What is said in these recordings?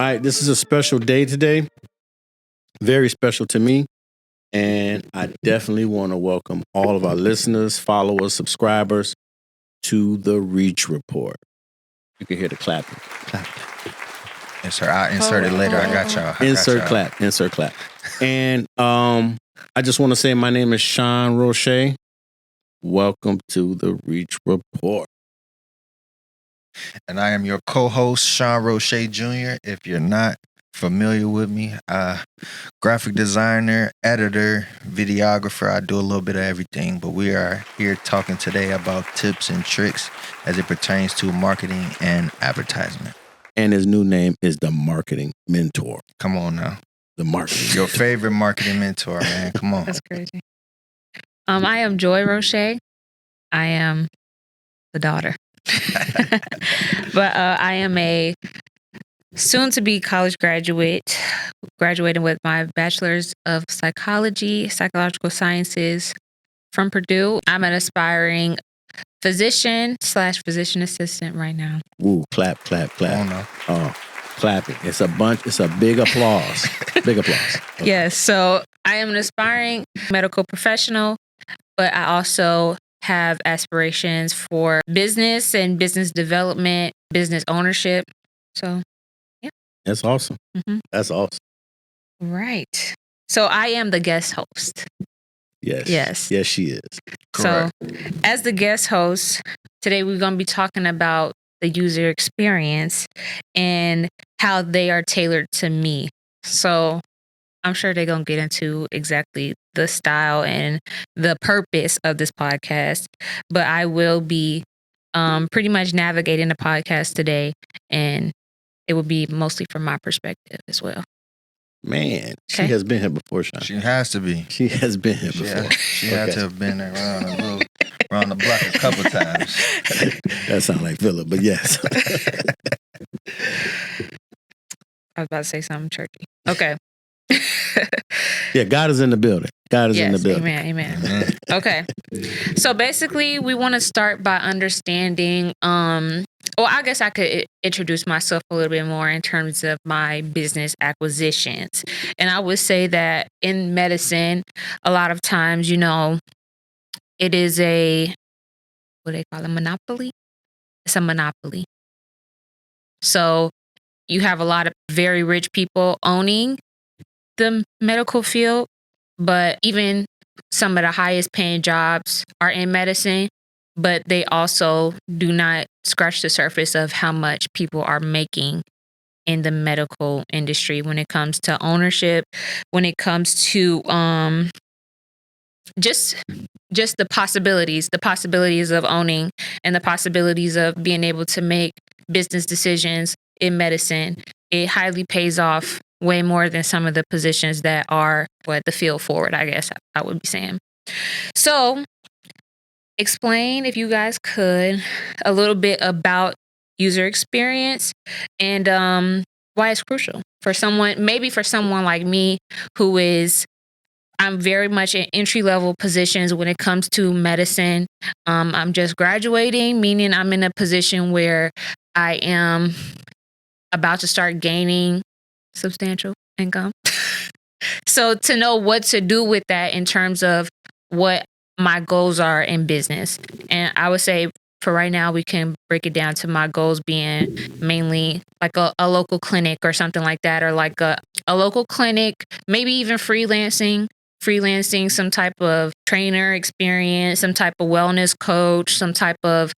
right, this is a special day today. Very special to me. And I definitely want to welcome all of our listeners, followers, subscribers to the Reach Report. You can hear the clapping. Clap. Yes, sir. I'll insert it later. I got y'all. Insert clap. And I just want to say my name is Sean Roche. Welcome to the Reach Report. And I am your co-host, Sean Roche Jr. If you're not familiar with me, graphic designer, editor, videographer. I do a little bit of everything, but we are here talking today about tips and tricks as it pertains to marketing and advertisement. And his new name is the Marketing Mentor. Come on now. The marketing. Your favorite marketing mentor, man. Come on. That's crazy. I am Joy Roche. I am the daughter. But I am a soon-to-be college graduate, graduating with my bachelor's of psychology, psychological sciences from Purdue. I'm an aspiring physician/physician assistant right now. Ooh, clap. Oh, no. Oh, clapping. It's a big applause. Big applause. Okay. Yes, so I am an aspiring medical professional, but I also have aspirations for business and business development, business ownership. So, yeah. That's awesome. Mm-hmm. That's awesome. Right. So I am the guest host. Yes, she is. Correct. So as the guest host, today we're going to be talking about the user experience and how they are tailored to me. So I'm sure they're going to get into exactly the style and the purpose of this podcast, but I will be pretty much navigating the podcast today, and it will be mostly from my perspective as well. Man, she Okay. has been here before, Sean. She has to be. She has been here before. She had to have been around the block a couple times. That sounds like Philip, but yes. I was about to say something churchy. Okay. Yeah, God is in the building. God is in the Yes, building. amen. Okay. So basically, we want to start by understanding, well, I guess I could introduce myself a little bit more in terms of my business acquisitions. And I would say that in medicine, a lot of times, it is what do they call it, monopoly? It's a monopoly. So you have a lot of very rich people owning the medical field, but even some of the highest paying jobs are in medicine, but they also do not scratch the surface of how much people are making in the medical industry when it comes to ownership, when it comes to just the possibilities of owning and the possibilities of being able to make business decisions in medicine. It highly pays off way more than some of the positions that are the field forward, I guess I would be saying. So explain, if you guys could, a little bit about user experience and why it's crucial for someone like me I'm very much in entry-level positions when it comes to medicine. I'm just graduating, meaning I'm in a position where I am about to start gaining substantial income. So to know what to do with that in terms of what my goals are in business. And I would say for right now, we can break it down to my goals being mainly like a local clinic or something like that, or like a local clinic, maybe even freelancing, some type of trainer experience, some type of wellness coach, some type of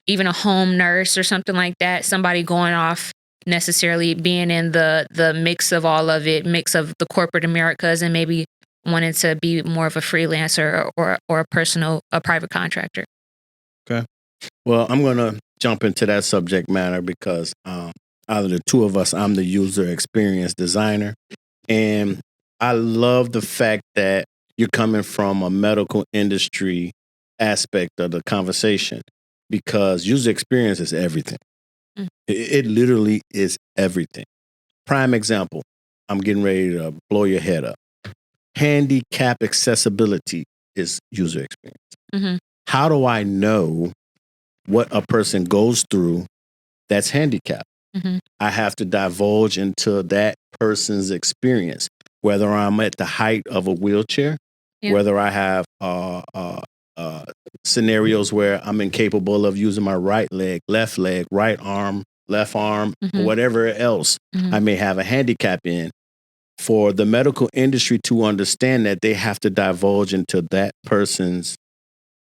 even a home nurse or something like that. Somebody going off necessarily being in the mix of all of it, mix of the corporate Americas, and maybe wanting to be more of a freelancer or a private contractor. Okay. Well, I'm going to jump into that subject matter because out of the two of us, I'm the user experience designer. And I love the fact that you're coming from a medical industry aspect of the conversation, because user experience is everything. Mm. It literally is everything. Prime example, I'm getting ready to blow your head up. Handicap accessibility is user experience. Mm-hmm. How do I know what a person goes through that's handicapped? Mhm. I have to divulge into that person's experience, whether I'm at the height of a wheelchair, Yeah. whether I have scenarios where I'm incapable of using my right leg, right arm, left arm, or Mhm. whatever else Mhm. I may have a handicap in. For the medical industry to understand that, they have to divulge into that person's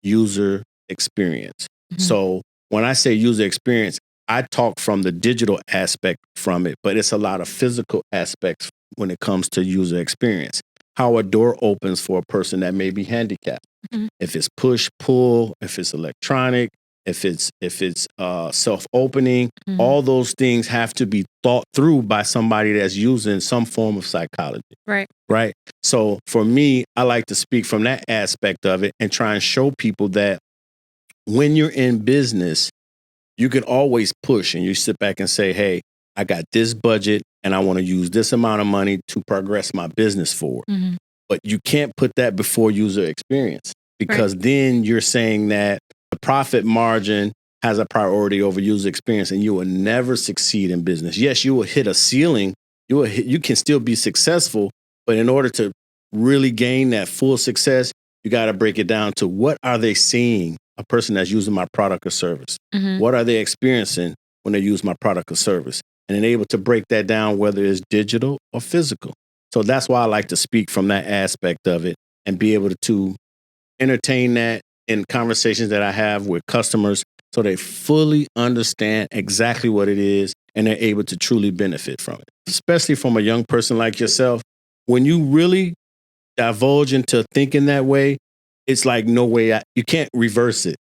user experience. Mhm. So when I say user experience, I talk from the digital aspect from it, but it's a lot of physical aspects when it comes to user experience. How a door opens for a person that may be handicapped. Mhm. If it's push, pull, if it's electronic, if it's self-opening, Mhm. all those things have to be thought through by somebody that's using some form of psychology. Right. Right. So for me, I like to speak from that aspect of it and try and show people that when you're in business, you can always push and you sit back and say, hey, I got this budget and I want to use this amount of money to progress my business forward. Mhm. But you can't put that before user experience, because then you're saying that the profit margin has a priority over user experience, and you will never succeed in business. Yes, you will hit a ceiling. You can still be successful, but in order to really gain that full success, you got to break it down to what are they seeing a person that's using my product or service? Mhm. What are they experiencing when they use my product or service? And then able to break that down, whether it's digital or physical. So that's why I like to speak from that aspect of it and be able to entertain that in conversations that I have with customers, so they fully understand exactly what it is and they're able to truly benefit from it. Especially from a young person like yourself, when you really divulge into thinking that way, it's like no way you can't reverse it.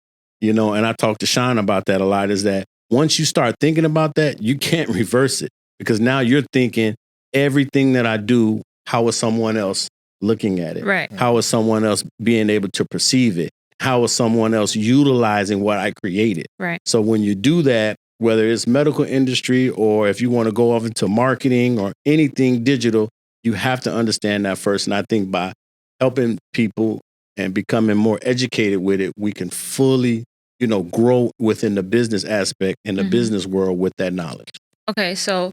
And I talk to Sean about that a lot, is that once you start thinking about that, you can't reverse it, because now you're thinking everything that I do, how is someone else looking at it? Right. How is someone else being able to perceive it? How is someone else utilizing what I created? Right. So when you do that, whether it's medical industry or if you want to go off into marketing or anything digital, you have to understand that first. And I think by helping people and becoming more educated with it, we can fully, grow within the business aspect in the Mhm. business world with that knowledge. Okay, so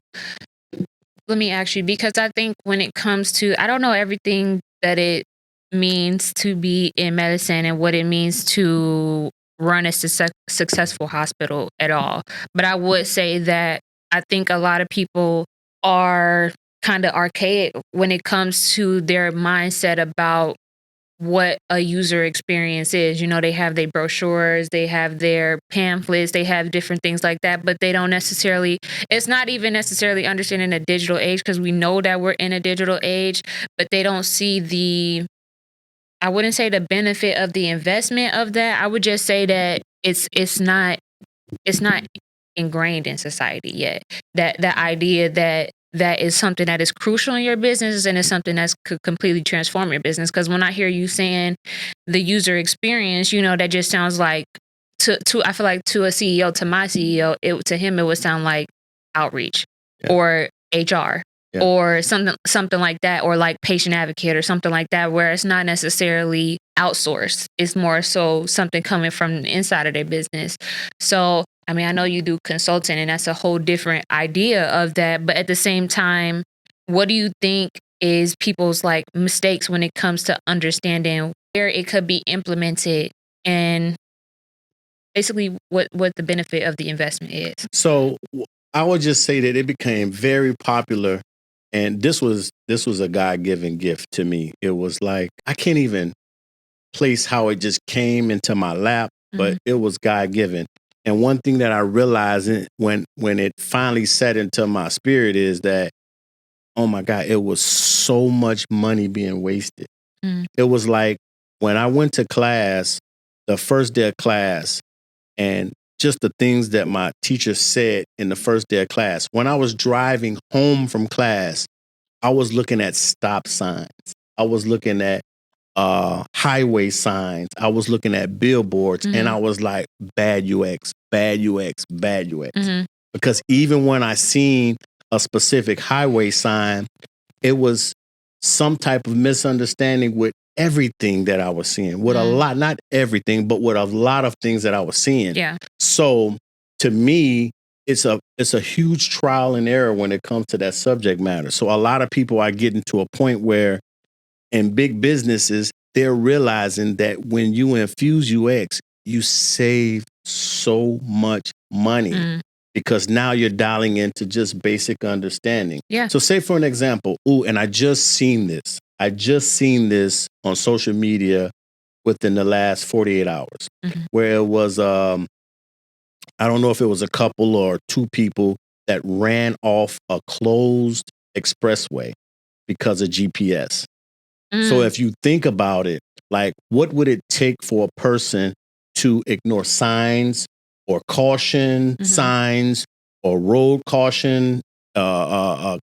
let me ask you, because I think when it comes to, I don't know everything that it means to be in medicine and what it means to run a successful hospital at all. But I would say that I think a lot of people are kind of archaic when it comes to their mindset about what a user experience is. They have their brochures, they have their pamphlets, they have different things like that, but they don't necessarily, it's not even necessarily understanding the digital age, because we know that we're in a digital age, but they don't see I wouldn't say the benefit of the investment of that. I would just say that it's not ingrained in society yet. That idea that is something that is crucial in your business, and it's something that could completely transform your business. Because when I hear you saying the user experience, that just sounds like, to I feel like, to a CEO, to my CEO, to him it would sound like outreach, Yeah. or HR. Yeah. Or something like that, or like patient advocate or something like that, where it's not necessarily outsourced. It's more so something coming from the inside of their business. So, I mean, I know you do consulting, and that's a whole different idea of that. But at the same time, what do you think is people's like mistakes when it comes to understanding where it could be implemented, and basically what the benefit of the investment is? So I would just say that it became very popular, and this was a God-given gift to me. It was like, I can't even place how it just came into my lap, but it was God-given. And one thing that I realized when it finally set into my spirit is that, oh my God, it was so much money being wasted. Mm. It was like when I went to class, the first day of class, and just the things that my teacher said in the first day of class. When I was driving home from class, I was looking at stop signs. I was looking at highway signs. I was looking at billboards, and I was like, bad UX, bad UX, bad UX. Mhm. Because even when I seen a specific highway sign, it was some type of misunderstanding with everything that I was seeing. With a lot, not everything, but with a lot of things that I was seeing. Yeah. So to me, it's a huge trial and error when it comes to that subject matter. So a lot of people are getting to a point where in big businesses, they're realizing that when you infuse UX, you save so much money because now you're dialing into just basic understanding. Yeah. So say for an example, and I just seen this. On social media within the last 48 hours, where it was, I don't know if it was a couple or two people that ran off a closed expressway because of GPS. So if you think about it, like what would it take for a person to ignore signs or caution signs or road caution,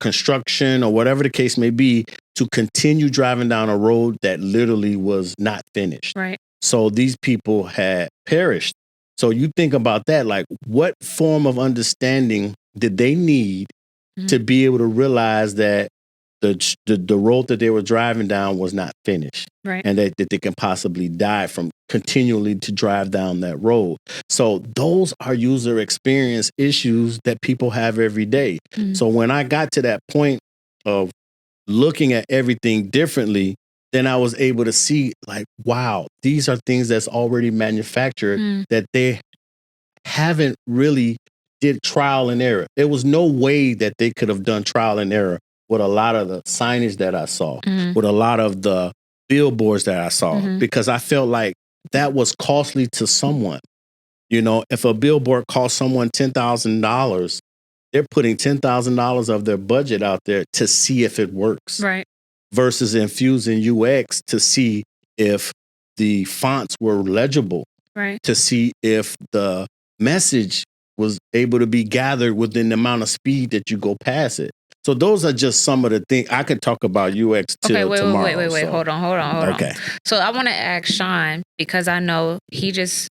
construction or whatever the case may be to continue driving down a road that literally was not finished? Right. So these people had perished. So you think about that, like what form of understanding did they need to be able to realize that the road that they were driving down was not finished, right, and that they can possibly die from continually to drive down that road. So those are user experience issues that people have every day. So when I got to that point of looking at everything differently, then I was able to see like, wow, these are things that's already manufactured that they haven't really did trial and error. There was no way that they could have done trial and error with a lot of the signage that I saw, with a lot of the billboards that I saw, because I felt like that was costly to someone. You know, if a billboard cost someone $10,000, they're putting $10,000 of their budget out there to see if it works. right, Versus infusing UX to see if the fonts were legible, right. to see if the message was able to be gathered within the amount of speed that you go past it. So those are just some of the things. I could talk about UX till tomorrow. Wait. So. Hold on. Okay. So I want to ask Sean, because I know he just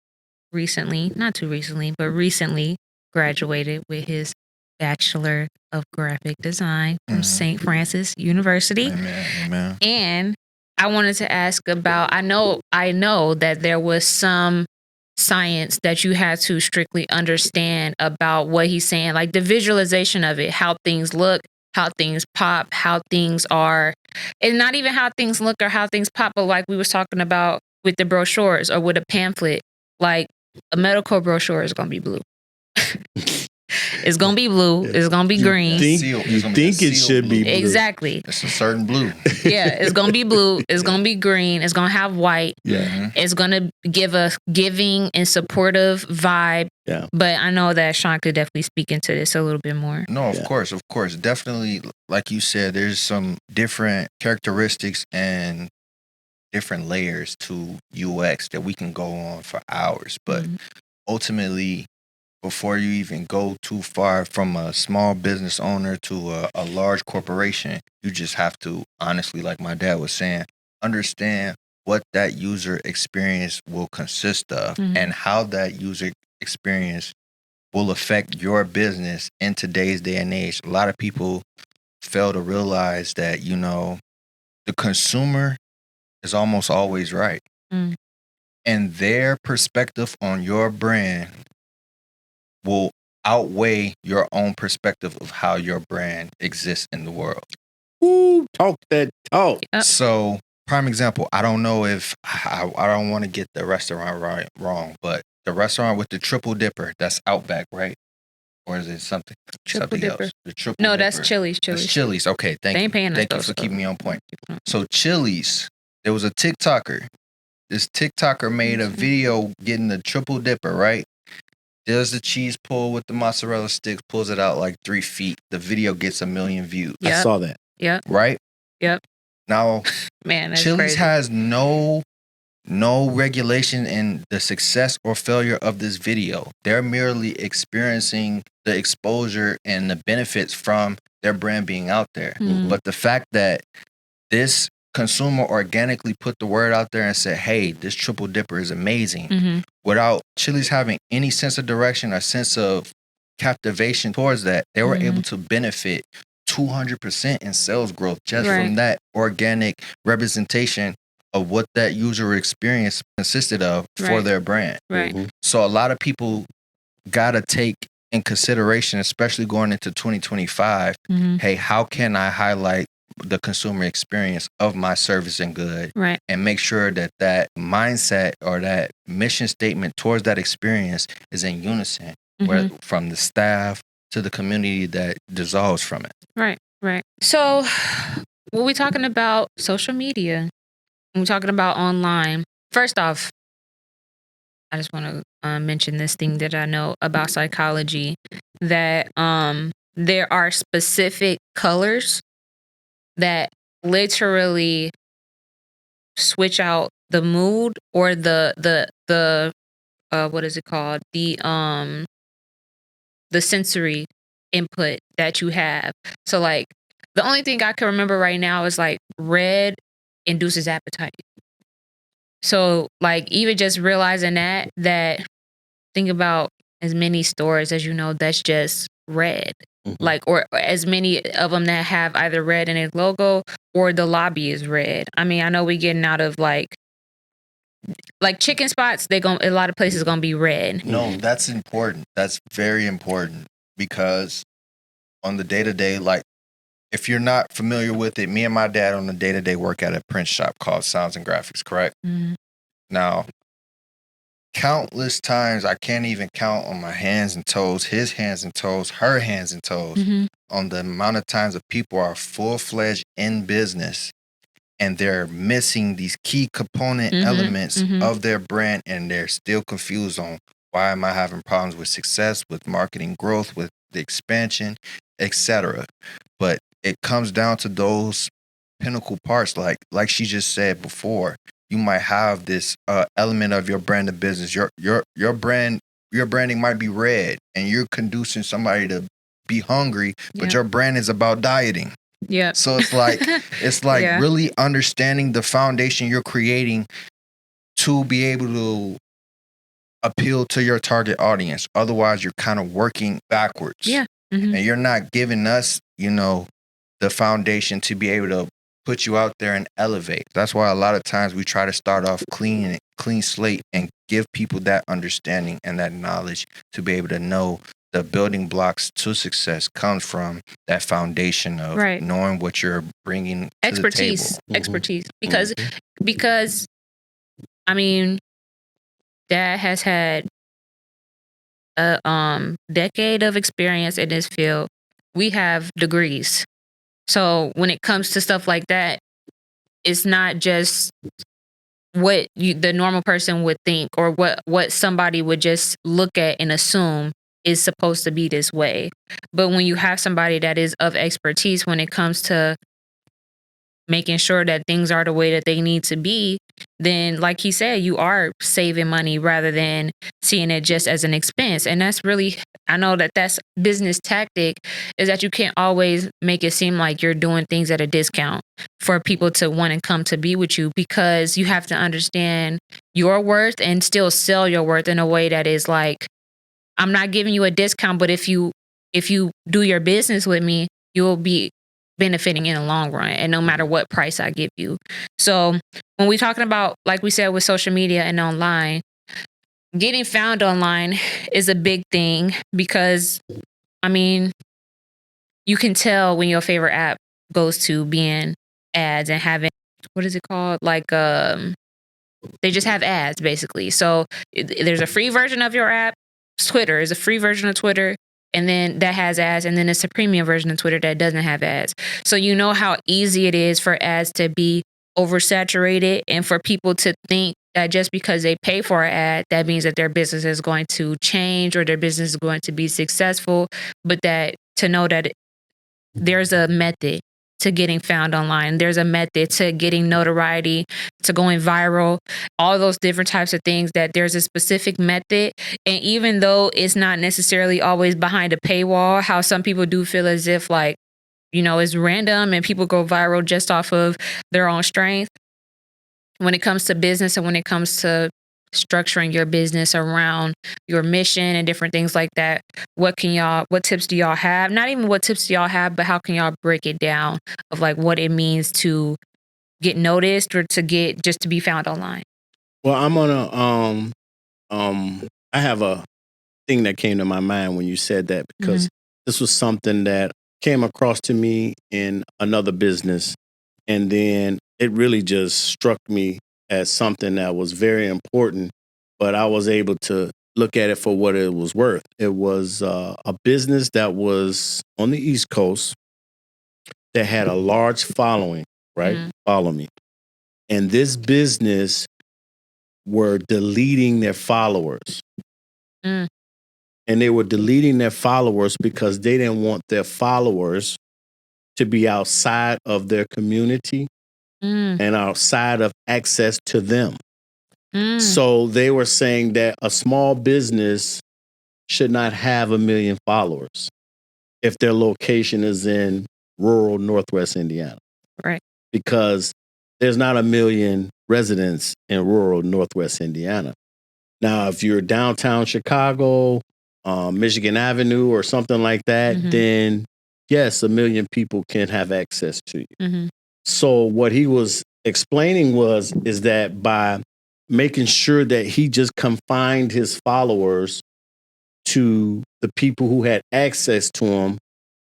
recently, not too recently, but recently graduated with his Bachelor of Graphic Design from St. Francis University. Amen. And I wanted to ask about, I know that there was some science that you had to strictly understand about what he's saying, like the visualization of it, how things look, how things pop, how things are, and not even how things look or how things pop, but like we was talking about with the brochures or with a pamphlet, like a medical brochure is going to be blue. It's going to be blue. It's going to be green. You think it should be blue. Exactly. It's a certain blue. Yeah, it's going to be blue. It's going to be green. It's going to have white. Yeah. It's going to give a giving and supportive vibe. Yeah. But I know that Sean could definitely speak into this a little bit more. No, of course. Definitely, like you said, there's some different characteristics and different layers to UX that we can go on for hours. But ultimately, before you even go too far from a small business owner to a large corporation, you just have to, honestly, like my dad was saying, understand what that user experience will consist of and how that user experience will affect your business in today's day and age. A lot of people fail to realize that, you know, the consumer is almost always right. And their perspective on your brand will outweigh your own perspective of how your brand exists in the world. Ooh, talk that talk. So, prime example, I don't know if, I don't want to get the restaurant wrong, but the restaurant with the triple dipper, that's Outback, right? Or is it something Dipper. else? The triple No, dipper. that's Chili's. That's Chili's. Okay, thank you. Thank you for keeping me on point. So Chili's, there was a TikToker. This TikToker made a video getting the triple dipper, right? Does the cheese pull with the mozzarella sticks, pulls it out like 3 feet. The video gets 1 million views. I saw that. Yep. Right? Yep. Now, man, that's Chili's crazy. has no regulation in the success or failure of this video. They're merely experiencing the exposure and the benefits from their brand being out there. But the fact that this consumer organically put the word out there and said, hey, this triple dipper is amazing, without Chili's having any sense of direction or sense of captivation towards that, they were able to benefit 200% in sales growth just from that organic representation of what that user experience consisted of for their brand. Right. So a lot of people gotta take in consideration, especially going into 2025. Hey, how can I highlight the consumer experience of my service and good, Right. and make sure that that mindset or that mission statement towards that experience is in unison, where from the staff to the community that dissolves from it. Right. Right. So, when we're talking about social media, when we're talking about online, first off, I just want to mention this thing that I know about psychology, that there are specific colors that literally switch out the mood or the what is it called, the sensory input that you have. So like the only thing I can remember right now is like red induces appetite. So like even just realizing that think about as many stores as you know that's just red. Like or as many of them that have either red in its logo or the lobby is red. I mean, I know we getting out of like chicken spots, a lot of places gonna be red. No, that's important. That's very important, because on the day-to-day, like if you're not familiar with it, me and my dad on the day-to-day work at a print shop called Sounds and Graphics, correct? Now, countless times, I can't even count on my hands and toes, his hands and toes, her hands and toes, on the amount of times that people are full-fledged in business and they're missing these key component elements of their brand, and they're still confused on why am I having problems with success, with marketing growth, with the expansion, etc. But it comes down to those pinnacle parts, like she just said before. You might have this element of your brand of business. Your branding might be red, and you're conducing somebody to be hungry, but your brand is about dieting. Yeah. So it's like Yeah. really understanding the foundation you're creating to be able to appeal to your target audience. Otherwise, you're kind of working backwards. Yeah. And you're not giving us, the foundation to be able to put you out there and elevate. That's why a lot of times we try to start off clean slate and give people that understanding and that knowledge to be able to know the building blocks to success comes from that foundation of knowing what you're bringing to the table. Expertise. Because I mean, Dad has had a decade of experience in this field. We have degrees. So when it comes to stuff like that, it's not just what the normal person would think or what somebody would just look at and assume is supposed to be this way. But when you have somebody that is of expertise when it comes to making sure that things are the way that they need to be, then like he said, you are saving money rather than seeing it just as an expense. And that's really, I know that that's business tactic, is that you can't always make it seem like you're doing things at a discount for people to want to come to be with you, because you have to understand your worth and still sell your worth in a way that is like, I'm not giving you a discount, but if you do your business with me, you'll be benefiting in the long run, and no matter what price I give you. So when we're talking about, like we said, with social media and online, getting found online is a big thing, because I mean, you can tell when your favorite app goes to being ads and having, what is it called? Like they just have ads basically. So there's a free version of your app. Twitter is a free version of Twitter, and then that has ads, and then it's a premium version of Twitter that doesn't have ads. So you know how easy it is for ads to be oversaturated, and for people to think that just because they pay for an ad, that means that their business is going to change or their business is going to be successful. But that to know that there's a method to getting found online. There's a method to getting notoriety, to going viral, all those different types of things, that there's a specific method. And even though it's not necessarily always behind a paywall, how some people do feel as if like, it's random and people go viral just off of their own strength. When it comes to business and when it comes to structuring your business around your mission and different things like that, what tips do y'all have? Not even what tips do y'all have, but how can y'all break it down of like what it means to get noticed or to be found online? Well, I'm gonna I have a thing that came to my mind when you said that, because this was something that came across to me in another business. And then it really just struck me as something that was very important, but I was able to look at it for what it was worth. It was a business that was on the East Coast that had a large following, right? Follow me. And this business were deleting their followers. And they were deleting their followers because they didn't want their followers to be outside of their community and outside of access to them. So they were saying that a small business should not have 1 million followers if their location is in rural Northwest Indiana. Right. Because there's not 1 million residents in rural Northwest Indiana. Now, if you're downtown Chicago, Michigan Avenue or something like that, then yes, 1 million people can have access to you. So what he was explaining is that by making sure that he just confined his followers to the people who had access to him,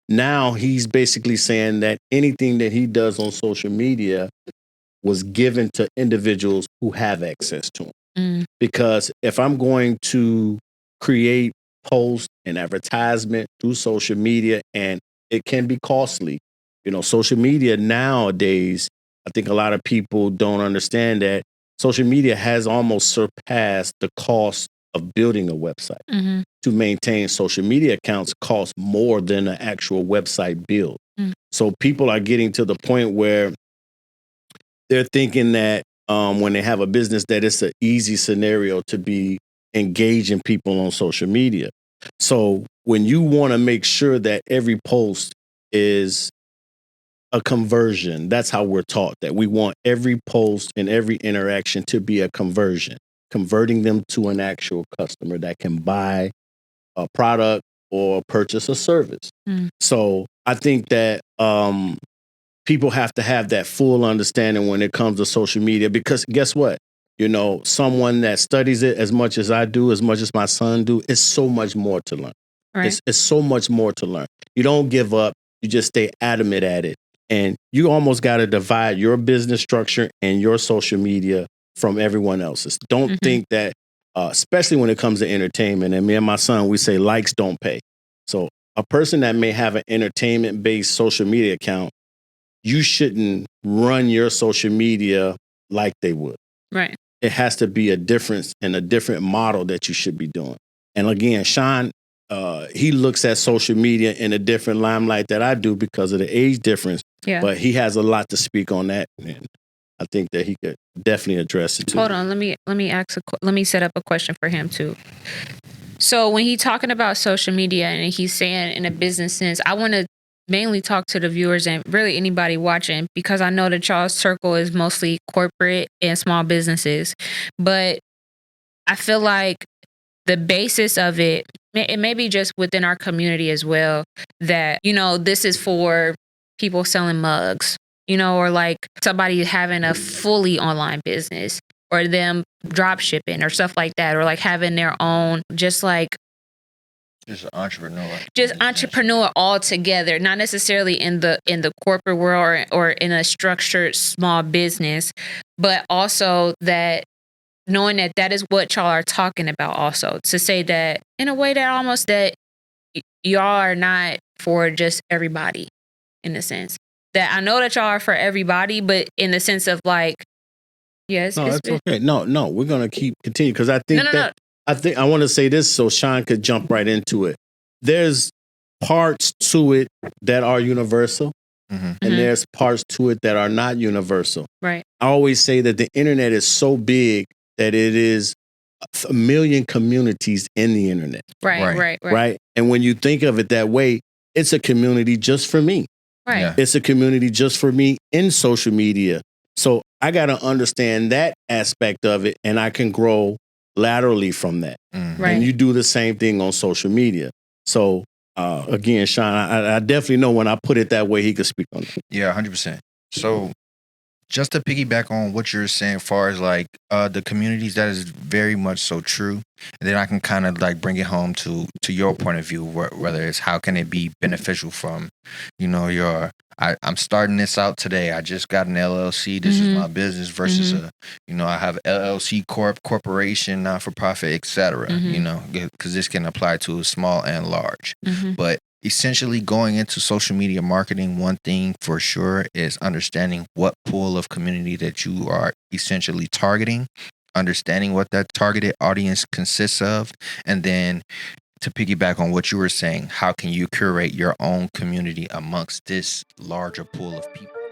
now he's basically saying that anything that he does on social media was given to individuals who have access to him. Because if I'm going to create posts and advertisement through social media, and it can be costly, social media nowadays, I think a lot of people don't understand that social media has almost surpassed the cost of building a website. To maintain social media accounts costs more than an actual website build. So people are getting to the point where they're thinking that when they have a business, that it's an easy scenario to be engaging people on social media. So when you want to make sure that every post is a conversion, that's how we're taught, that we want every post and every interaction to be a conversion, converting them to an actual customer that can buy a product or purchase a service. So I think that people have to have that full understanding when it comes to social media, because guess what? Someone that studies it as much as I do, as much as my son do, it's so much more to learn. Right. It's so much more to learn. You don't give up. You just stay adamant at it. And you almost got to divide your business structure and your social media from everyone else's. Don't think that, especially when it comes to entertainment, and me and my son, we say likes don't pay. So a person that may have an entertainment-based social media account, you shouldn't run your social media like they would. Right. It has to be a difference and a different model that you should be doing. And again, Sean, he looks at social media in a different limelight that I do because of the age difference. Yeah. But he has a lot to speak on that, and I think that he could definitely address it too. Hold on, let me set up a question for him too. So when he's talking about social media and he's saying in a business sense, I want to mainly talk to the viewers and really anybody watching, because I know that y'all's circle is mostly corporate and small businesses, but I feel like the basis of it may be just within our community as well, that, this is for people selling mugs, or like somebody having a fully online business, or them drop shipping or stuff like that, or like having their own, just an entrepreneur altogether, not necessarily in the corporate world or in a structured small business, but also that knowing that is what y'all are talking about, also to say that in a way that almost that y'all are not for just everybody, in the sense that I know that y'all are for everybody, but in the sense of like, yes, no, it's okay. No, we're gonna continue, because I think I want to say this so Sean could jump right into it. There's parts to it that are universal, and there's parts to it that are not universal. Right. I always say that the internet is so big that it is 1 million communities in the internet. Right. And when you think of it that way, it's a community just for me. Right. Yeah. It's a community just for me in social media. So I got to understand that aspect of it, and I can grow laterally from that. Right. And you do the same thing on social media. So again, Sean, I definitely know when I put it that way, he could speak on it. Yeah, 100%. So just to piggyback on what you're saying, as far as like the communities, that is very much so true. And then I can kind of like bring it home to your point of view, whether it's how can it be beneficial from, your. I'm starting this out today. I just got an LLC. This is my business versus I have LLC corporation, not for profit, etc. Because this can apply to small and large. But essentially, going into social media marketing, one thing for sure is understanding what pool of community that you are essentially targeting, understanding what that targeted audience consists of, and then to piggyback on what you were saying, how can you curate your own community amongst this larger pool of people?